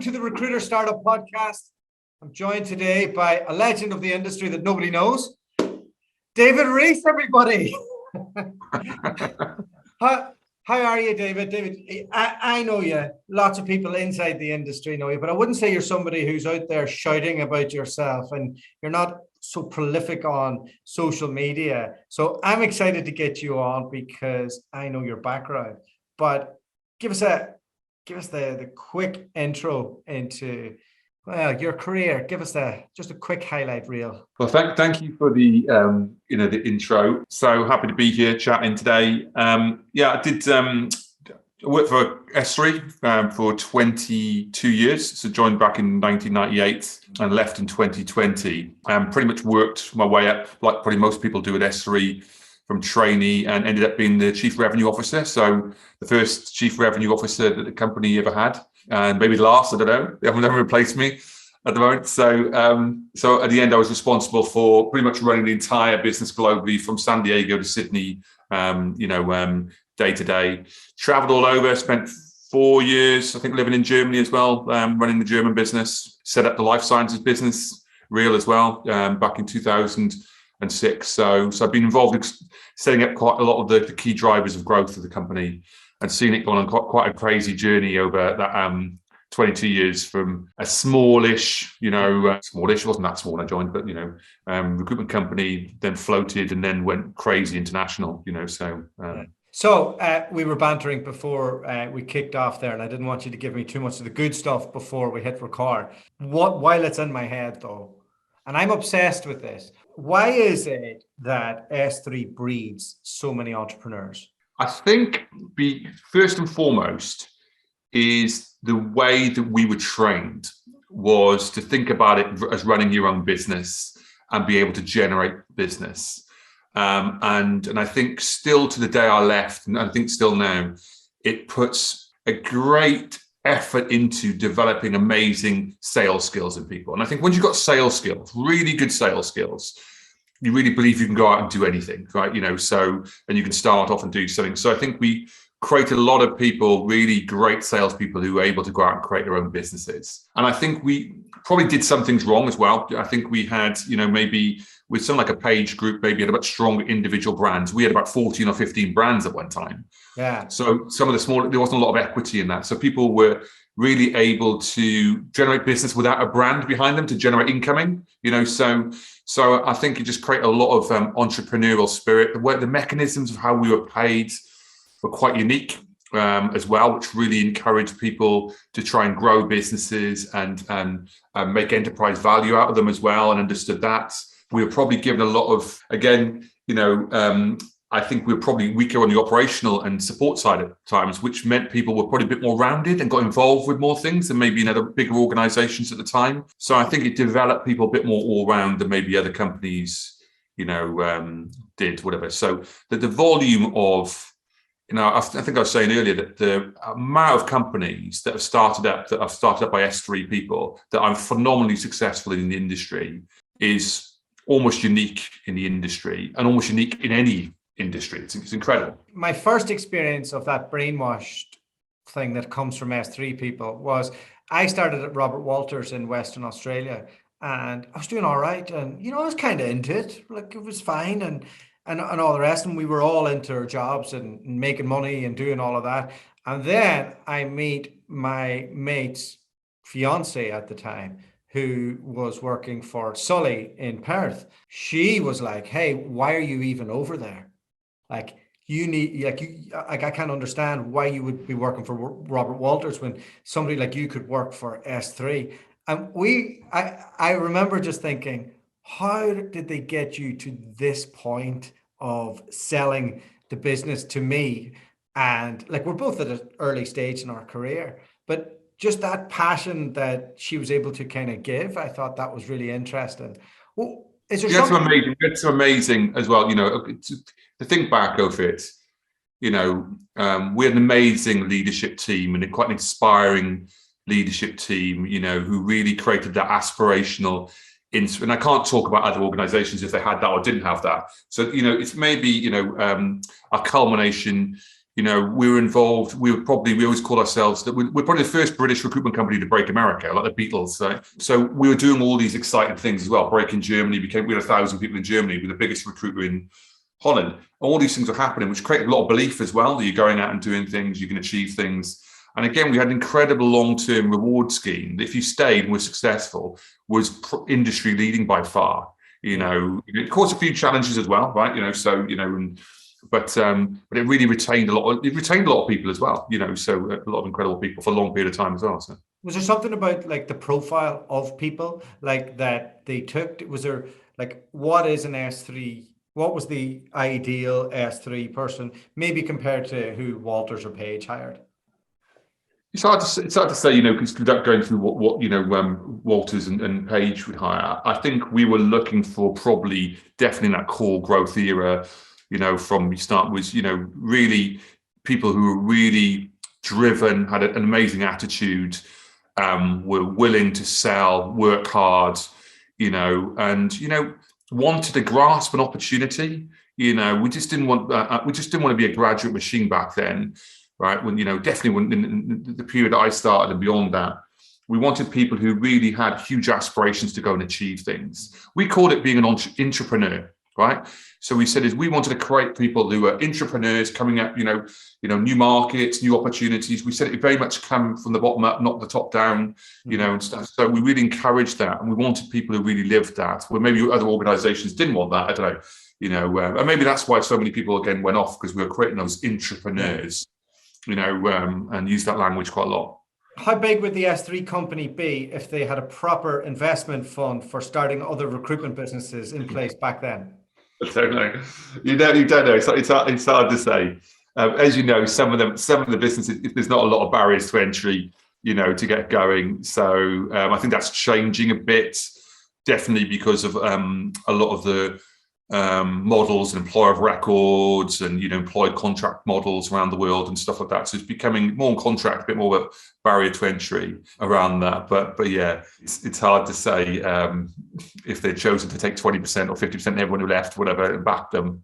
to the Recruiter Startup Podcast. I'm joined today by a legend of the industry that nobody knows, David Rees, everybody. How are you, David? David, I know you. Lots of people inside the industry know you, but I wouldn't say you're somebody who's out there shouting about yourself, and you're not so prolific on social media. So I'm excited to get you on because I know your background. But give us the quick intro into your career. Give us just a quick highlight reel. Well, thank you for the the intro. So happy to be here chatting today. I did. I worked for SThree for 22 years. So joined back in 1998 and left in 2020. Pretty much worked my way up like probably most people do at SThree, from trainee, and ended up being the chief revenue officer. So the first chief revenue officer that the company ever had, and maybe the last, I don't know. They haven't ever replaced me at the moment. So at the end, I was responsible for pretty much running the entire business globally from San Diego to Sydney, day to day. Traveled all over, spent 4 years, I think, living in Germany as well, running the German business, set up the life sciences business, Real as well, back in 2006. So I've been involved in setting up quite a lot of the key drivers of growth of the company, and seen it go on quite a crazy journey over that 22 years, from a smallish, smallish, it wasn't that small when I joined, but recruitment company, then floated and then went crazy international, So we were bantering before we kicked off there, and I didn't want you to give me too much of the good stuff before we hit record. While it's in my head though, and I'm obsessed with this, why is it that SThree breeds so many entrepreneurs? I think first and foremost is the way that we were trained was to think about it as running your own business and be able to generate business. And I think still to the day I left, and I think still now, it puts a great effort into developing amazing sales skills in people. And I think once you've got sales skills, really good sales skills, you really believe you can go out and do anything, right? And you can start off and do something. So I think we created a lot of people, really great salespeople, who were able to go out and create their own businesses. And I think we probably did some things wrong as well. I think we had, maybe with something like a Page Group, maybe had about stronger individual brands. We had about 14 or 15 brands at one time. Yeah. So some of the smaller, there wasn't a lot of equity in that. So people were really able to generate business without a brand behind them to generate incoming, So I think it just created a lot of entrepreneurial spirit. The mechanisms of how we were paid were quite unique as well, which really encouraged people to try and grow businesses and make enterprise value out of them as well, and understood that. We were probably given a lot of, I think we were probably weaker on the operational and support side at times, which meant people were probably a bit more rounded and got involved with more things than maybe in other bigger organizations at the time. So I think it developed people a bit more all round than maybe other companies, did, whatever. So the volume of, I think I was saying earlier that the amount of companies that have started up by SThree people that are phenomenally successful in the industry is almost unique in the industry, and almost unique in any industry. It's incredible. My first experience of that brainwashed thing that comes from SThree people was I started at Robert Walters in Western Australia, and I was doing all right, and I was kind of into it, like it was fine, and all the rest, and we were all into our jobs and making money and doing all of that. And then I meet my mate's fiance at the time, who was working for Sully in Perth. She was like, "Hey, why are you even over there? I can't understand why you would be working for Robert Walters when somebody like you could work for SThree." And I remember just thinking, how did they get you to this point of selling the business to me? And we're both at an early stage in our career, but just that passion that she was able to kind of give, I thought that was really interesting. Well, is there something? That's amazing as well. To think back of it, we had an amazing leadership team, and quite an inspiring leadership team, who really created that aspirational. And I can't talk about other organizations if they had that or didn't have that. So, it's maybe, a culmination, we were involved. We always call ourselves that we're probably the first British recruitment company to break America, like the Beatles. Right? So we were doing all these exciting things as well. Breaking Germany, we had 1,000 people in Germany. We're the biggest recruiter in Holland. All these things are happening, which create a lot of belief as well that you're going out and doing things, you can achieve things. And again, we had an incredible long-term reward scheme that if you stayed and were successful, was industry leading by far. It caused a few challenges as well, right? But it really retained a lot. It retained a lot of people as well. So a lot of incredible people for a long period of time as well. So. Was there something about like the profile of people like that they took? Was there like what is an SThree? What was the ideal SThree person, maybe compared to who Walters or Page hired? It's hard to say, because going through what Walters and Page would hire. I think we were looking for probably definitely in that core growth era. From you start was really people who were really driven, had an amazing attitude, were willing to sell, work hard, and wanted to grasp an opportunity. We just didn't want to be a graduate machine back then, right? When definitely when in the period I started and beyond that, we wanted people who really had huge aspirations to go and achieve things. We called it being an entrepreneur, right? So we said we wanted to create people who are entrepreneurs coming up, new markets, new opportunities. We said it very much come from the bottom up, not the top down, and stuff. So we really encouraged that, and we wanted people who really lived that. Where maybe other organisations didn't want that. I don't know, and maybe that's why so many people again went off, because we were creating those entrepreneurs, and used that language quite a lot. How big would the SThree company be if they had a proper investment fund for starting other recruitment businesses in place back then? I don't know. You don't know. It's hard to say. As you know, some of the businesses, there's not a lot of barriers to entry, to get going. So I think that's changing a bit, definitely because of a lot of the models and employer of records and employed contract models around the world and stuff like that. So it's becoming more on contract, a bit more of a barrier to entry around that. But yeah, it's hard to say if they'd chosen to take 20% or 50%, everyone who left, whatever, and back them.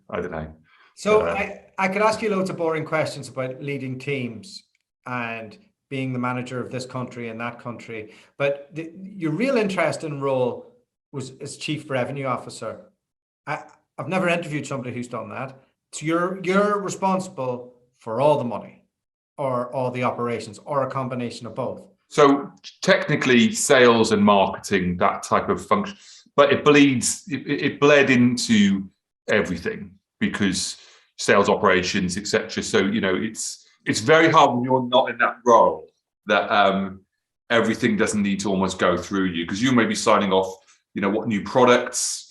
I don't know. So I could ask you loads of boring questions about leading teams and being the manager of this country and that country, but your real interest and role was as Chief Revenue Officer. I've never interviewed somebody who's done that. So you're responsible for all the money or all the operations or a combination of both. So technically sales and marketing, that type of function, but it bled into everything because sales operations, etc. So, it's very hard when you're not in that role that everything doesn't need to almost go through you, because you may be signing off what new products,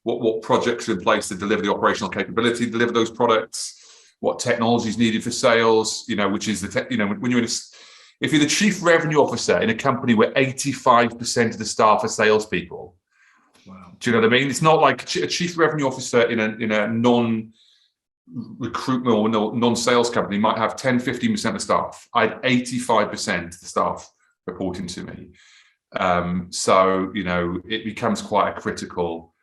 what projects are in place to deliver the operational capability, deliver those products, what technology is needed for sales, which is when you're if you're the chief revenue officer in a company where 85% of the staff are salespeople. Wow. Do you know what I mean? It's not like a chief revenue officer in a non-recruitment or non-sales company might have 10-15% of staff. I had 85% of the staff reporting to me. So it becomes quite a critical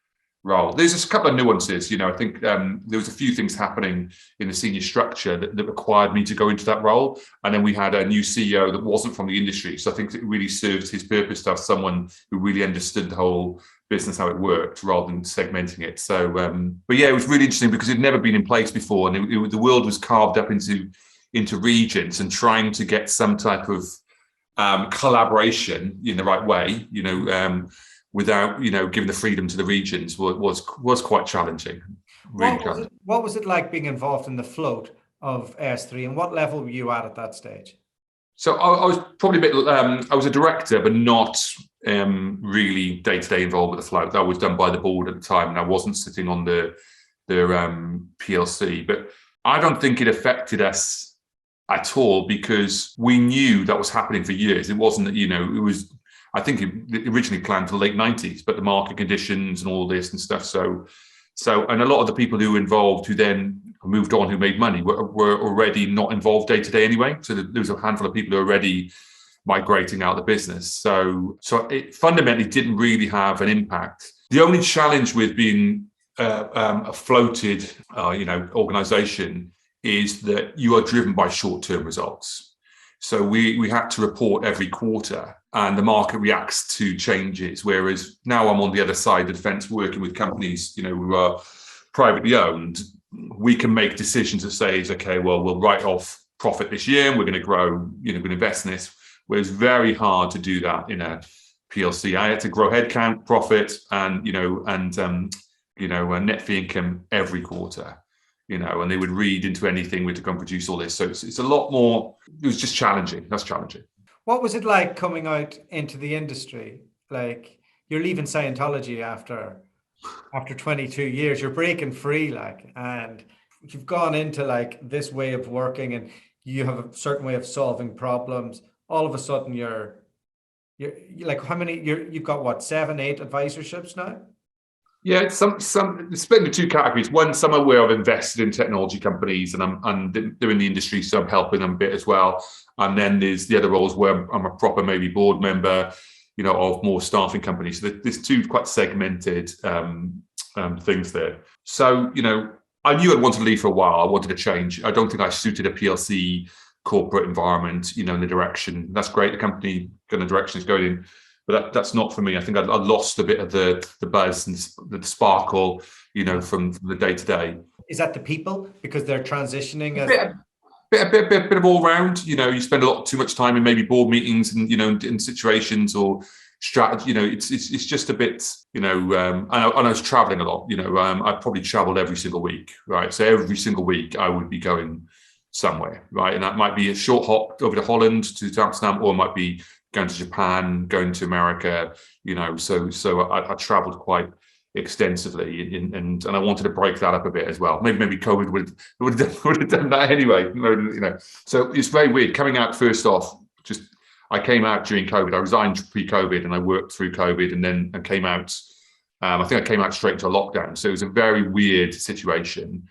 role. There's just a couple of nuances. I think there was a few things happening in the senior structure that required me to go into that role, and then we had a new CEO that wasn't from the industry. So I think it really served his purpose to have someone who really understood the whole business, how it worked, rather than segmenting it. So, but yeah, it was really interesting because it'd never been in place before, and the world was carved up into regions, and trying to get some type of collaboration in the right way, without giving the freedom to the regions was quite challenging. Really challenging. What was it like being involved in the float of SThree, and what level were you at that stage? So I was probably a bit. I was a director, but not really day-to-day involved with the float. That was done by the board at the time, and I wasn't sitting on the PLC. But I don't think it affected us at all, because we knew that was happening for years. It wasn't that, it was, I think it originally planned for the late 90s, but the market conditions and all this and stuff. So, and a lot of the people who were involved, who then moved on, who made money, were already not involved day to day anyway. So there was a handful of people who were already migrating out of the business. So it fundamentally didn't really have an impact. The only challenge with being a floated, organization is that you are driven by short-term results. So we had to report every quarter, and the market reacts to changes. Whereas now I'm on the other side of the fence, working with companies, who are privately owned. We can make decisions that says, okay, well, we'll write off profit this year, and we're going to grow. We're going to invest in this. Where it's very hard to do that in a PLC. I had to grow headcount, profit, and net fee income every quarter. And they would read into anything. We had to go and produce all this. So it's a lot more. It was just challenging. That's challenging. What was it like coming out into the industry? Like, you're leaving Scientology after 22 years. You're breaking free, and you've gone into this way of working, and you have a certain way of solving problems. All of a sudden, you're like, how many? You've got what, 7, 8 advisorships now? Yeah, it's split into two categories. One, somewhere where I've invested in technology companies, and they're in the industry, so I'm helping them a bit as well. And then there's the other roles where I'm a proper maybe board member, of more staffing companies. So there's two quite segmented things there. So I knew I'd wanted to leave for a while. I wanted to change. I don't think I suited a PLC corporate environment, in the direction. That's great. The company kind of direction is going in. But that's not for me. I think I lost a bit of the buzz and the sparkle, from the day to day. Is that the people, because they're transitioning? A bit of all round. You spend a lot too much time in maybe board meetings and in situations or strategy. It's just a bit. And I was traveling a lot. I probably traveled every single week, right? So every single week I would be going somewhere, right? And that might be a short hop over to Holland to Amsterdam, or it might be going to Japan, going to America, so I traveled quite extensively, and I wanted to break that up a bit as well. Maybe COVID would have done that anyway, So it's very weird coming out. First off, I came out during COVID. I resigned pre-COVID, and I worked through COVID, and came out. I think I came out straight into a lockdown. So it was a very weird situation.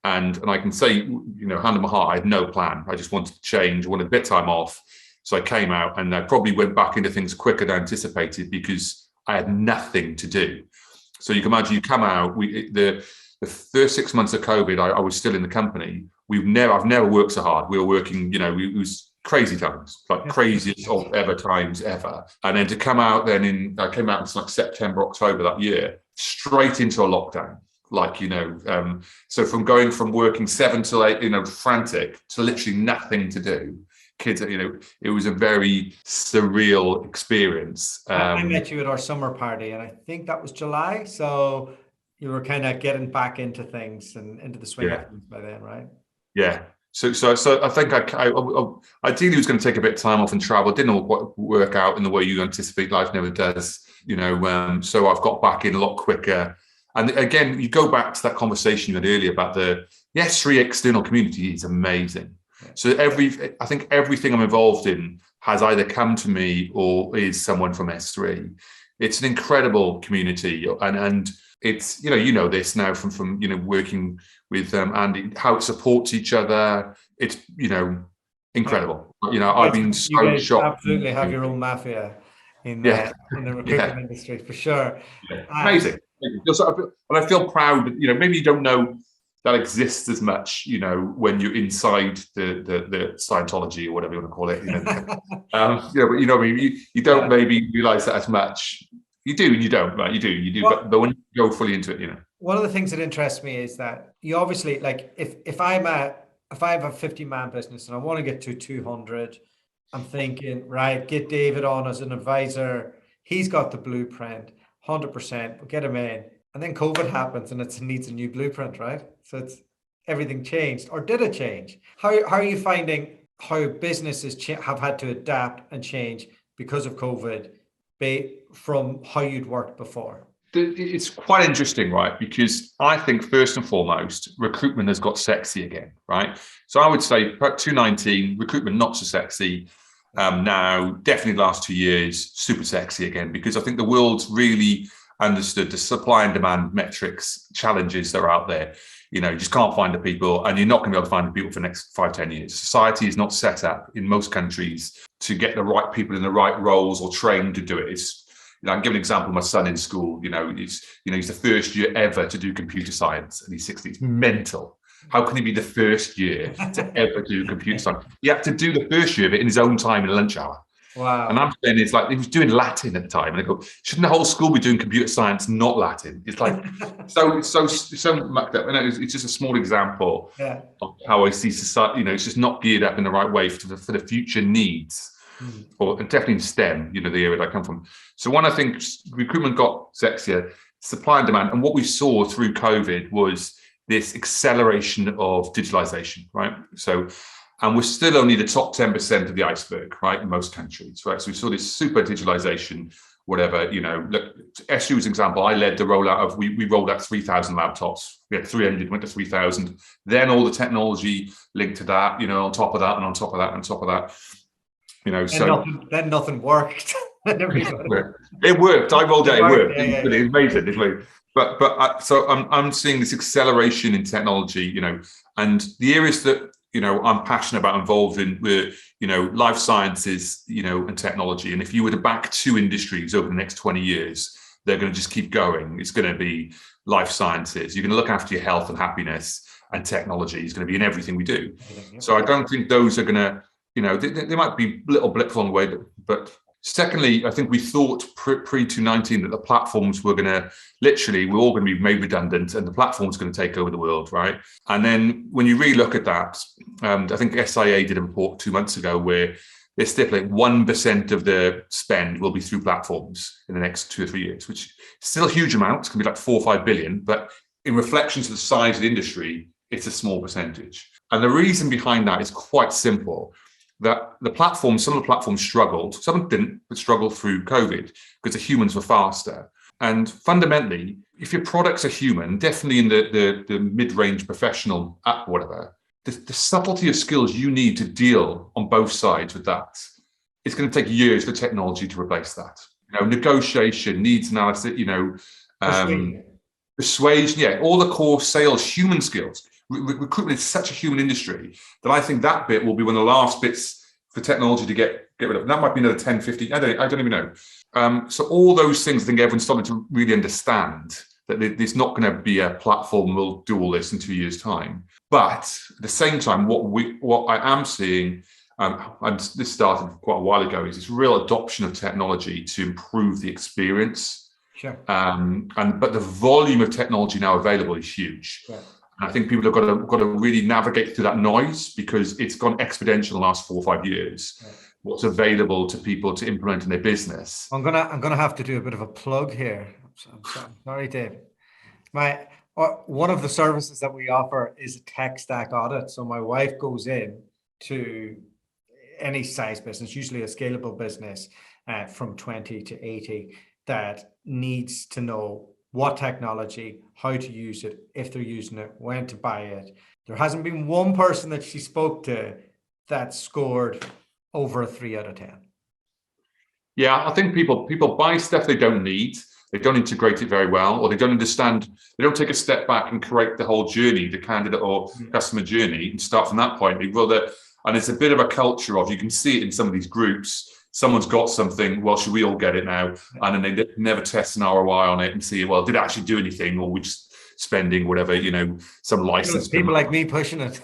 And I can say, hand on my heart, I had no plan. I just wanted to change. I wanted a bit of time off. So I came out, and I probably went back into things quicker than anticipated because I had nothing to do. So you can imagine, you come out. The first 6 months of COVID, I was still in the company. I've never worked so hard. We were working. It was crazy times, like craziest of ever times ever. And then to come out, I came out in September, October that year, straight into a lockdown. So from working 7 till 8, frantic, to literally nothing to do. Kids, it was a very surreal experience. I met you at our summer party, and I think that was July. So you were kind of getting back into things and into the swing of things by then, right? Yeah. So I think I ideally was going to take a bit of time off and travel. It didn't all quite work out in the way you anticipate. Life never does, So I've got back in a lot quicker. And again, you go back to that conversation you had earlier about the SThree external community is amazing. So I think everything I'm involved in has either come to me or is someone from SThree. It's an incredible community, and it's this now from working with Andy, how it supports each other. It's incredible. I've been so shocked. Absolutely have your own mafia in the recruitment industry for sure. Yeah. Amazing. And I feel proud. Maybe you don't know that exists as much, when you're inside the Scientology or whatever you want to call it. But you don't maybe realize that as much. You do and you don't, right? You do. Well, but when you go fully into it, One of the things that interests me is that you obviously, if I have a 50-man business and I want to get to 200, I'm thinking, right, get David on as an advisor. He's got the blueprint, 100%. We'll get him in. And then COVID happens, and it needs a new blueprint, right? So everything changed, or did it change? How are you finding how businesses have had to adapt and change because of COVID from how you'd worked before? It's quite interesting, right? Because I think first and foremost, recruitment has got sexy again, right? So I would say 2019, recruitment not so sexy. Now, definitely the last 2 years, super sexy again, because I think the world's really understood the supply and demand metrics challenges that are out there. You just can't find the people, and you're not going to be able to find the people for the next 5-10 years. Society is not set up in most countries to get the right people in the right roles or trained to do it. I can give an example. My son in school, he's the first year ever to do computer science, and he's 60. It's mental. How can he be the first year to ever do computer science? He had to do the first year of it in his own time in a lunch hour. And Wow. I'm saying it's like he was doing Latin at the time, and I go, shouldn't the whole school be doing computer science, not Latin? It's like so mucked up. And it's just a small example Yeah. of how I see society. It's just not geared up in the right way for the future needs, or and definitely in STEM. The area that I come from. So when I think recruitment got sexier, supply and demand, and what we saw through COVID was this acceleration of digitalization, right? So. And we're still only the top 10% of the iceberg, right, in most countries, right? So we saw this super digitalization, whatever, look, SThree was an example. I led the rollout of, we rolled out 3,000 laptops. We had 300, went to 3,000. Then all the technology linked to that, on top of that, and on top of that, and on top of that, Then nothing worked. It worked. I rolled out, it worked. Yeah, It was amazing. So I'm seeing this acceleration in technology, and the areas that, I'm passionate about, involved in, life sciences, and technology. And if you were to back two industries over the next 20 years, they're going to just keep going. It's going to be life sciences. You're going to look after your health and happiness, and technology is going to be in everything we do. So I don't think those are going to, they might be little blips along the way, but secondly, I think we thought pre-2019 that the platforms were going to, literally, we're all going to be made redundant, and the platform's going to take over the world, right? And then when you really look at that, I think SIA did a report 2 months ago where they stipulate 1% of the spend will be through platforms in the next 2 or 3 years, which is still a huge amount. It's going to be like 4 or 5 billion, but in reflection to the size of the industry, it's a small percentage. And the reason behind that is quite simple. That some of the platforms struggled, some didn't, but struggled through COVID because the humans were faster. And fundamentally, if your products are human, definitely in the mid-range professional app, whatever, the subtlety of skills you need to deal on both sides with that, it's going to take years for technology to replace that. Negotiation, needs analysis, persuasion, all the core sales, human skills. Recruitment is such a human industry that I think that bit will be one of the last bits for technology to get rid of. And that might be another 10, 15, I don't even know. So all those things, I think everyone's starting to really understand that there's not going to be a platform will do all this in 2 years' time. But at the same time, what I am seeing, and this started quite a while ago, is this real adoption of technology to improve the experience. Sure. But the volume of technology now available is huge. Yeah. And I think people have got to really navigate through that noise, because it's gone exponential in the last 4 or 5 years. Yeah. What's available to people to implement in their business. I'm gonna have to do a bit of a plug here. I'm sorry, Dave. One of the services that we offer is a tech stack audit. So my wife goes in to any size business, usually a scalable business, from 20 to 80, that needs to know what technology, how to use it, if they're using it, when to buy it. There hasn't been one person that she spoke to that scored over a 3 out of 10. Yeah, I think people buy stuff they don't need. They don't integrate it very well, or they don't understand. They don't take a step back and correct the whole journey, the candidate or customer journey, and start from that point. And it's a bit of a culture of, you can see it in some of these groups. Someone's got something, well, should we all get it now? And then they never test an ROI on it and see, well, did it actually do anything, or we just spending whatever, some license. People like me pushing it.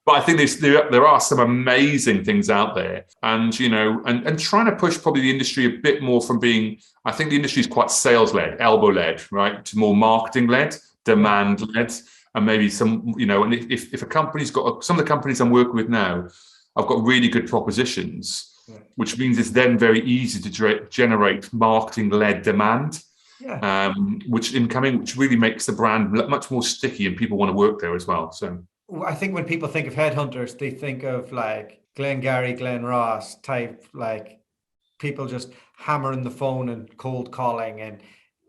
But I think there are some amazing things out there, and and trying to push probably the industry a bit more from being, I think the industry is quite sales led, elbow led, right, to more marketing led, demand led, and maybe some, and if a company's got, some of the companies I'm working with now, I've got really good propositions, which means it's then very easy to generate marketing led demand. Yeah. Which really makes the brand much more sticky, and people want to work there as well. So I think when people think of headhunters, they think of like Glengarry, Glen Ross type, like people just hammering the phone and cold calling, and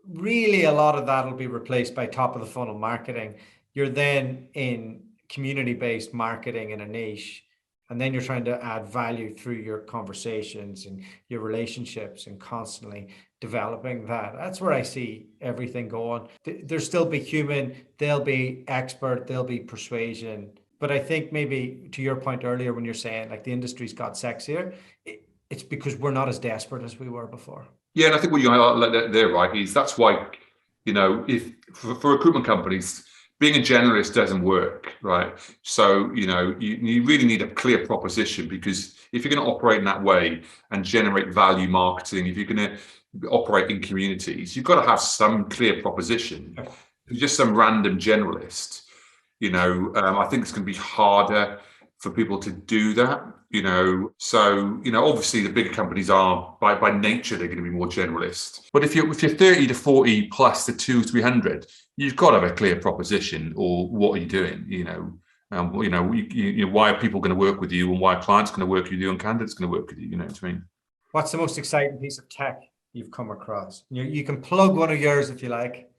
really a lot of that will be replaced by top of the funnel marketing. You're then in community-based marketing in a niche, and then you're trying to add value through your conversations and your relationships and constantly developing that. That's where I see everything going. There'll still be human, there'll be expert, there'll be persuasion. But I think maybe to your point earlier, when you're saying like the industry's got sexier, it's because we're not as desperate as we were before. Yeah, and I think what you highlight there, right, is that's why if for recruitment companies, being a generalist doesn't work, right? So, you really need a clear proposition, because if you're going to operate in that way and generate value marketing, if you're going to operate in communities, you've got to have some clear proposition. If you're just some random generalist, I think it's going to be harder for people to do that, So, obviously the bigger companies are by nature, they're going to be more generalist. But if you're 30 to 40 plus to 200-300, you've got to have a clear proposition, or what are you doing? Why are people going to work with you, and why are clients going to work with you, and candidates going to work with you? You know what I mean? What's the most exciting piece of tech you've come across? You can plug one of yours if you like.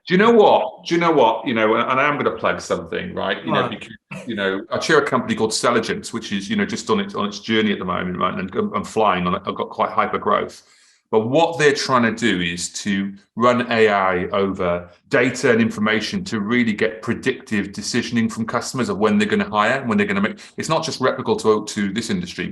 Do you know what? And I am going to plug something, right? Because I chair a company called Selligence, which is just on its journey at the moment, right? And I'm flying on it. I've got quite hyper growth. But what they're trying to do is to run AI over data and information to really get predictive decisioning from customers of when they're going to hire, when they're going to make. It's not just replicable to this industry,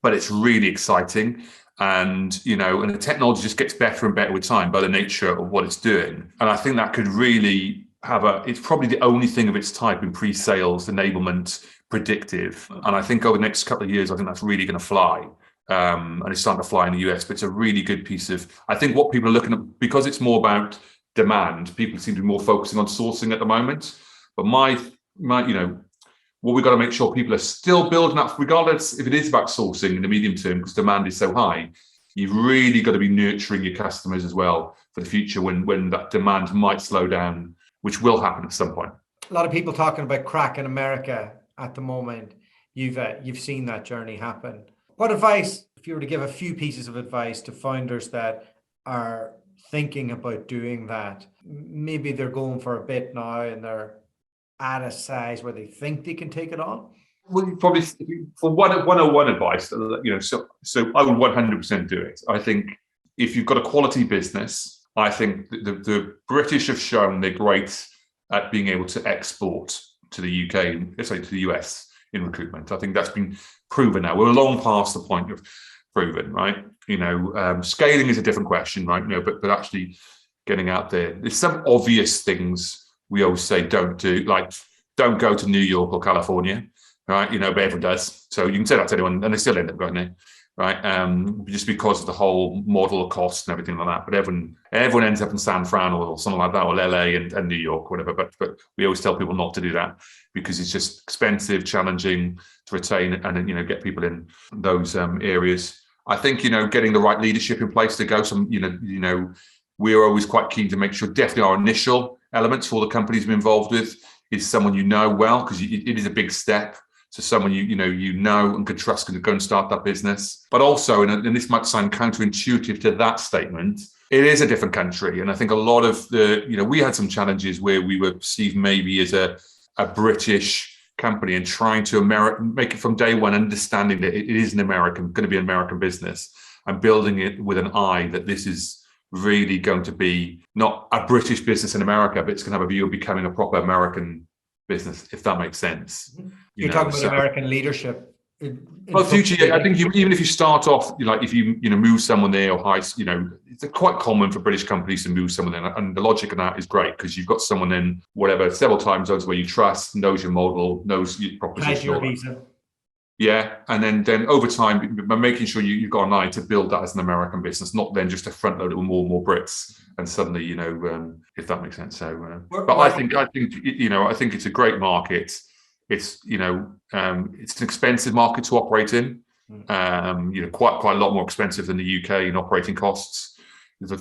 but it's really exciting. And the technology just gets better and better with time by the nature of what it's doing. And I think that could really it's probably the only thing of its type in pre-sales, enablement, predictive. And I think over the next couple of years, I think that's really going to fly. And it's starting to fly in the US, but it's a really good piece of, I think what people are looking at, because it's more about demand, people seem to be more focusing on sourcing at the moment. But what we've got to make sure people are still building up, regardless if it is about sourcing in the medium term, because demand is so high. You've really got to be nurturing your customers as well for the future when that demand might slow down, which will happen at some point. A lot of people talking about crack in America at the moment. You've seen that journey happen. What advice, if you were to give a few pieces of advice to founders that are thinking about doing that? Maybe they're going for a bit now and they're at a size where they think they can take it on? Well, probably for 101 advice, so I would 100% do it. I think if you've got a quality business, I think the British have shown they're great at being able to export to the UK, to the US in recruitment. I think that's been proven now. We're long past the point of proven, right? Scaling is a different question, right? But actually getting out there's some obvious things we always say don't do, like don't go to New York or California, right? But everyone does. So you can say that to anyone and they still end up going there, right? Just because of the whole model of cost and everything like that. But everyone ends up in San Fran or something like that, or LA and New York, whatever. But we always tell people not to do that because it's just expensive, challenging to retain and get people in those areas. I think getting the right leadership in place to go. We're always quite keen to make sure definitely our initial elements for the companies we're involved with is someone well, because it is a big step. So someone you know and can trust to go and start that business. But also, and this might sound counterintuitive to that statement, it is a different country. And I think a lot of we had some challenges where we were perceived maybe as a British company and trying to make it from day one, understanding that it is going to be an American business and building it with an eye that this is really going to be not a British business in America, but it's going to have a view of becoming a proper American business, if that makes sense. You're talking about American leadership. Well, future, I think even if you start off, if you move someone there or hire, it's quite common for British companies to move someone there, and the logic of that is great because you've got someone in several time zones where you trust, knows your model, knows your proposition. Your visa. Yeah, and then over time, by making sure you've got an eye to build that as an American business, not then just to front load it with more and more Brits, and suddenly, if that makes sense. So, but I think it's a great market. It's it's an expensive market to operate in. Quite a lot more expensive than the UK in operating costs. There's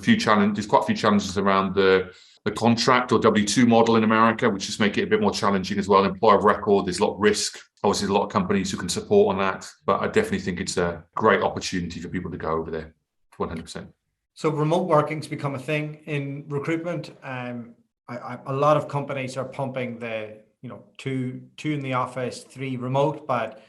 quite a few challenges around the contract or W-2 model in America, which just make it a bit more challenging as well. Employer of record, there's a lot of risk. Obviously, a lot of companies who can support on that, but I definitely think it's a great opportunity for people to go over there, 100%. So remote working's become a thing in recruitment. A lot of companies are pumping the two in the office, 3 remote, but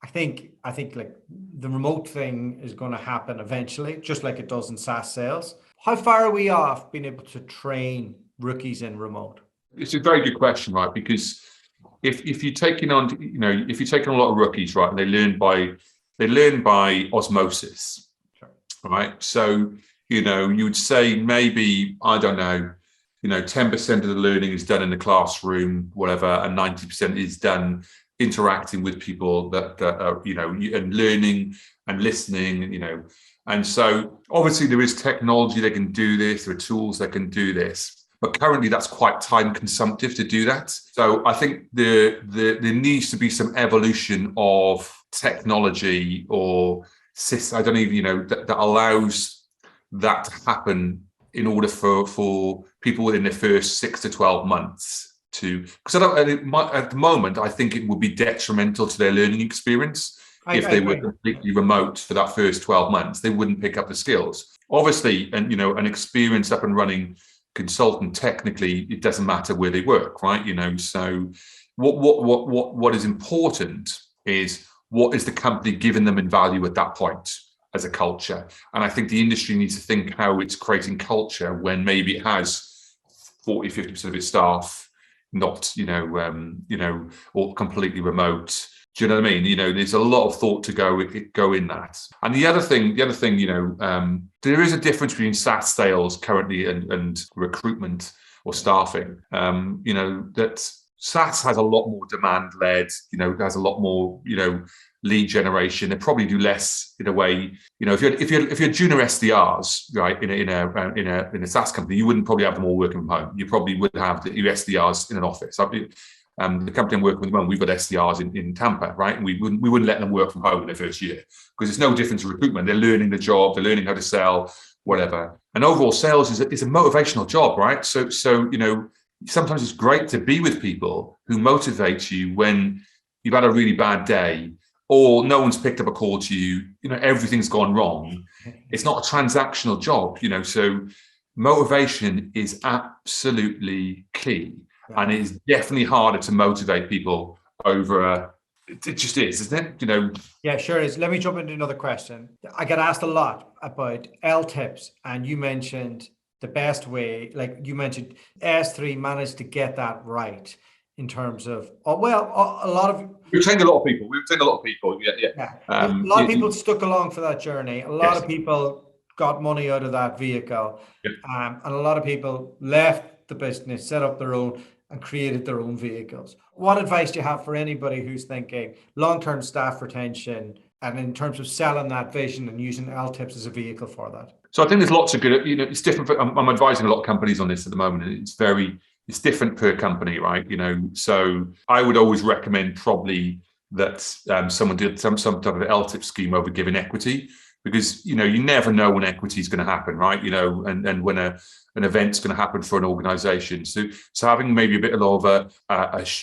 I think like the remote thing is going to happen eventually, just like it does in SaaS sales. How far are we off being able to train rookies in remote? It's a very good question, right? Because if you're taking on, if you're taking a lot of rookies, right, and they learn by osmosis, sure. Right? So you would say maybe, I don't know, 10% of the learning is done in the classroom, whatever, and 90% is done interacting with people that are, and learning and listening, And so obviously there is technology that can do this, there are tools that can do this, but currently that's quite time consumptive to do that. So I think there needs to be some evolution of technology or system, I don't even, that allows that to happen in order for people within the first 6 to 12 months because at the moment, I think it would be detrimental to their learning experience. If they were completely remote for that first 12 months, they wouldn't pick up the skills. Obviously, and an experienced up and running consultant, technically, it doesn't matter where they work, right? So what is important is what is the company giving them in value at that point as a culture. And I think the industry needs to think how it's creating culture when maybe it has 40-50% of its staff not, or completely remote. Do you know what I mean? There's a lot of thought to go in that. And the other thing, there is a difference between SaaS sales currently and recruitment or staffing. That SaaS has a lot more demand led, has a lot more, lead generation. They probably do less in a way. If you're junior SDRs, right, in a SaaS company, you wouldn't probably have them all working from home. You probably would have your SDRs in an office. The company I'm working with at the moment, we've got SDRs in Tampa, right? And we wouldn't let them work from home in their first year because it's no different to recruitment. They're learning the job, they're learning how to sell, whatever. And overall sales is a motivational job, right? So sometimes it's great to be with people who motivate you when you've had a really bad day or no one's picked up a call to you, everything's gone wrong. It's not a transactional job, so motivation is absolutely key. And it is definitely harder to motivate people over it just is, isn't it? Yeah, sure is. Let me jump into another question. I get asked a lot about L tips, and you mentioned the best way, like you mentioned, SThree managed to get that right in terms of, a lot of... We've trained a lot of people. Yeah. A lot of people stuck along for that journey. A lot of people got money out of that vehicle. Yep. And a lot of people left the business, set up their own and created their own vehicles. What advice do you have for anybody who's thinking long-term staff retention and in terms of selling that vision and using L tips as a vehicle for that? So I think there's lots of good, it's different. I'm advising a lot of companies on this at the moment. And it's different per company, right? So I would always recommend probably that someone did some type of LTIP scheme over giving equity, because you never know when equity is going to happen, right? And when an event's going to happen for an organization. So having maybe a bit of a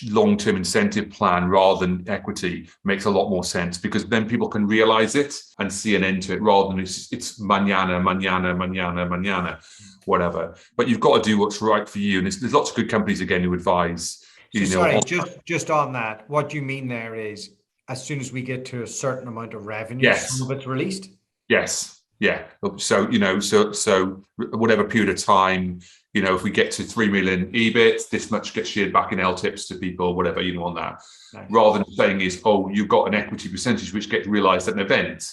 long-term incentive plan rather than equity makes a lot more sense, because then people can realize it and see an end to it rather than it's mañana, whatever. But you've got to do what's right for you. And there's lots of good companies, again, who advise. Just on that, what you mean there is as soon as we get to a certain amount of revenue, some of it's released? Yes. Yeah. So, so whatever period of time, if we get to 3 million EBIT, this much gets shared back in LTIPs to people, whatever, on that. Nice. Rather than saying you've got an equity percentage which gets realized at an event,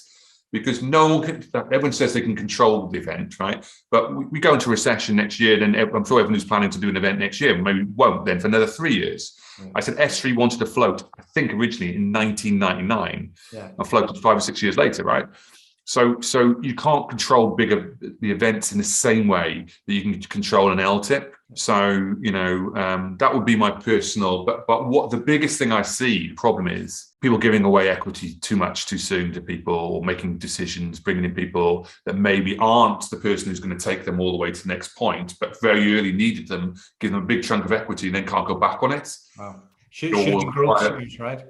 because everyone says they can control the event, right? But we go into recession next year, then I'm sure everyone who's planning to do an event next year maybe won't then for another 3 years. Mm. I said SThree wanted to float, I think originally in 1999, and floated 5 or 6 years later, right? So you can't control the events in the same way that you can control an LTIP. So, that would be my personal, but what the biggest thing I see, the problem is people giving away equity too much too soon to people, or making decisions, bringing in people that maybe aren't the person who's going to take them all the way to the next point, but very early needed them, give them a big chunk of equity and then can't go back on it. Wow. Should be growth shares, right?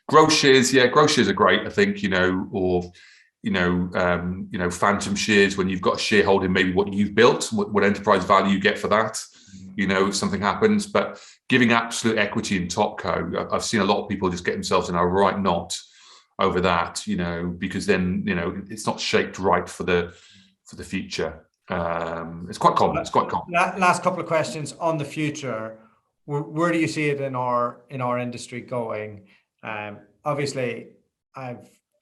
Growth shares, yeah, growth shares are great, I think, or phantom shares when you've got a shareholding, maybe what you've built, what enterprise value you get for that, if something happens. But giving absolute equity in Topco, I've seen a lot of people just get themselves in a right knot over that, because then, it's not shaped right for the future. It's quite common. Last couple of questions on the future. Where do you see it in our industry going? Obviously,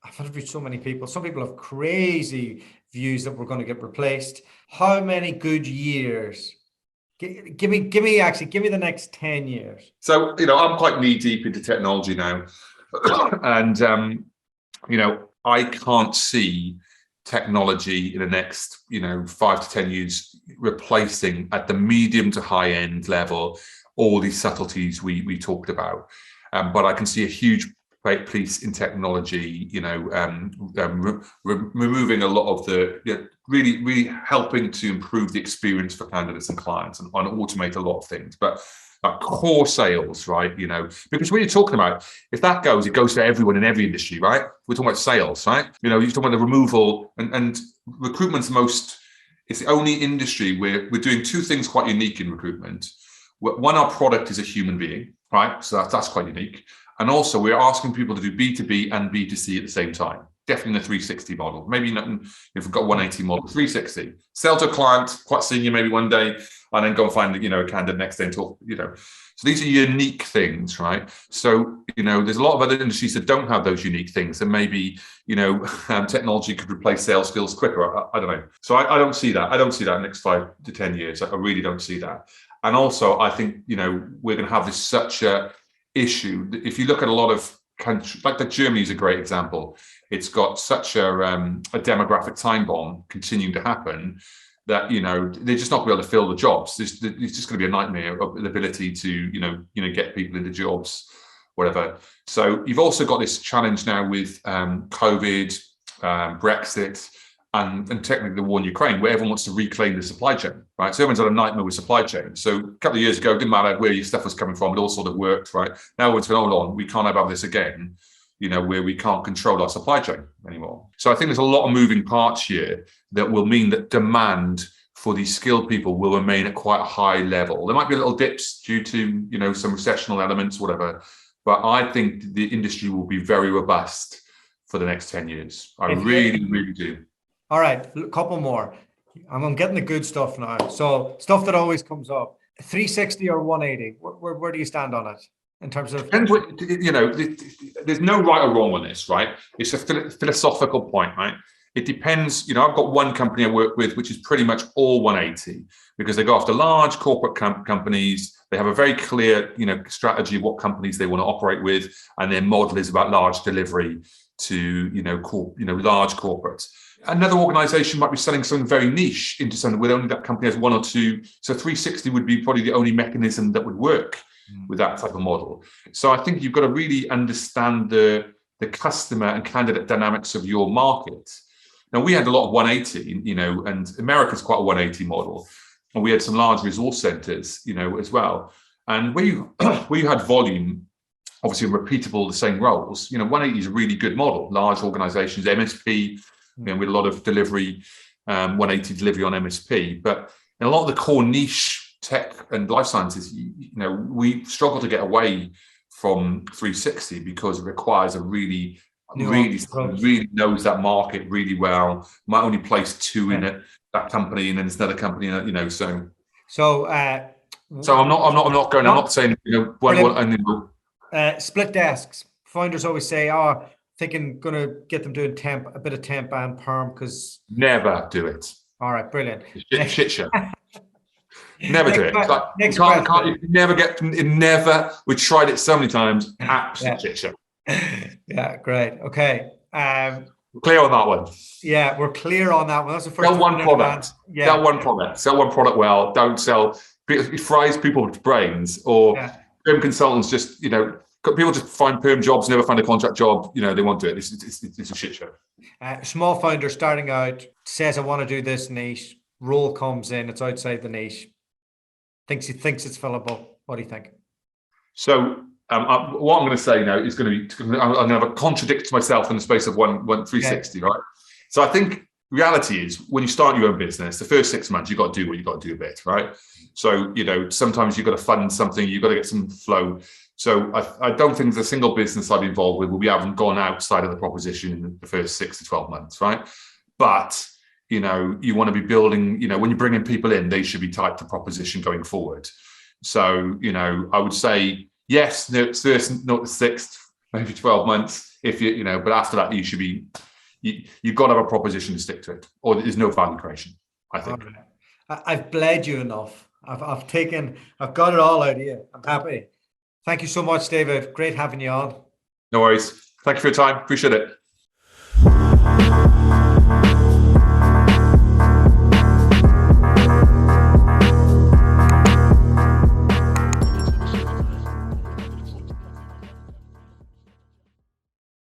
I've interviewed so many people. Some people have crazy views that we're going to get replaced. How many good years? Give me the next 10 years. So, I'm quite knee deep into technology now. And, I can't see technology in the next, 5 to 10 years replacing at the medium to high end level all these subtleties we talked about. But I can see a huge piece in technology, removing a lot of the, really helping to improve the experience for candidates and clients and automate a lot of things. But core sales, right? Because what you're talking about, if that goes, it goes for everyone in every industry, right? We're talking about sales, right? You're talking about the removal and recruitment's it's the only industry where we're doing two things quite unique in recruitment. One, our product is a human being, right? So that's quite unique. And also we're asking people to do B2B and B2C at the same time. Definitely in the 360 model. Maybe not if we've got 180 model, 360. Sell to a client, quite senior maybe one day, and then go and find a candidate next day and talk, So these are unique things, right? So, there's a lot of other industries that don't have those unique things. And maybe, technology could replace sales skills quicker. I don't know. So I don't see that. I don't see that in the next 5 to 10 years. I really don't see that. And also, I think, we're going to have such a issue. If you look at a lot of countries, like Germany is a great example. It's got such a demographic time bomb continuing to happen that, they're just not going to be able to fill the jobs. It's just going to be a nightmare of the ability to, get people into jobs, whatever. So you've also got this challenge now with COVID, Brexit, and technically the war in Ukraine, where everyone wants to reclaim the supply chain, right? So everyone's had a nightmare with supply chain. So a couple of years ago, it didn't matter where your stuff was coming from, it all sort of worked, right? Now everyone's going, hold on, we can't have this again, where we can't control our supply chain anymore. So I think there's a lot of moving parts here that will mean that demand for these skilled people will remain at quite a high level. There might be little dips due to, some recessional elements, whatever, but I think the industry will be very robust for the next 10 years. I really, really do. All right, a couple more. I'm getting the good stuff now. So stuff that always comes up. 360 or 180? Where do you stand on it in terms of? Depends what, there's no right or wrong on this, right? It's a philosophical point, right? It depends. I've got one company I work with, which is pretty much all 180 because they go after large corporate companies. They have a very clear, strategy of what companies they want to operate with. And their model is about large delivery to, large corporates. Another organization might be selling something very niche into something where only that company has one or two. So 360 would be probably the only mechanism that would work with that type of model. So I think you've got to really understand the customer and candidate dynamics of your market. Now, we had a lot of 180, and America's quite a 180 model. And we had some large resource centers, as well. And where you had volume, obviously repeatable, the same roles, 180 is a really good model. Large organizations, MSP, with a lot of delivery, 180 delivery on MSP. But in a lot of the core niche tech and life sciences, we struggle to get away from 360 because it requires a really knows that market really well. Might only place two in it, that company, and then there's another company, so. So I'm not saying split desks. Founders always say, thinking going to get them doing a bit of temp and perm because never do it. All right, brilliant. Shit show. Never do it. We tried it so many times. Absolute shit show. Yeah, great. Okay. Clear on that one. Yeah, we're clear on that one. That's the first. Sell one product. Yeah. Sell one product. Sell one product well. Don't sell. It fries people's brains. Or perm consultants just people just find perm jobs, never find a contract job. They won't do it. It's a shit show. Small founder starting out says, I want to do this niche. Role comes in. It's outside the niche. He thinks it's fillable. What do you think? So what I'm going to say now is I'm going to have a contradict to myself in the space of one 360, right? So I think reality is when you start your own business, the first 6 months, you've got to do what you've got to do a bit, right? So, sometimes you've got to fund something, you've got to get some flow. So I don't think there's a single business I've been involved with where we haven't gone outside of the proposition in the first 6 to 12 months, right? But, you want to be building, when you're bringing people in, they should be tied to proposition going forward. So, I would say, yes, no, it's first, not the sixth. maybe 12 months. But after that, you've got to have a proposition to stick to it, or there's no value creation, I think. All right. I've bled you enough. I've got it all out of you. I'm happy. Thank you so much, David. Great having you on. No worries. Thank you for your time. Appreciate it.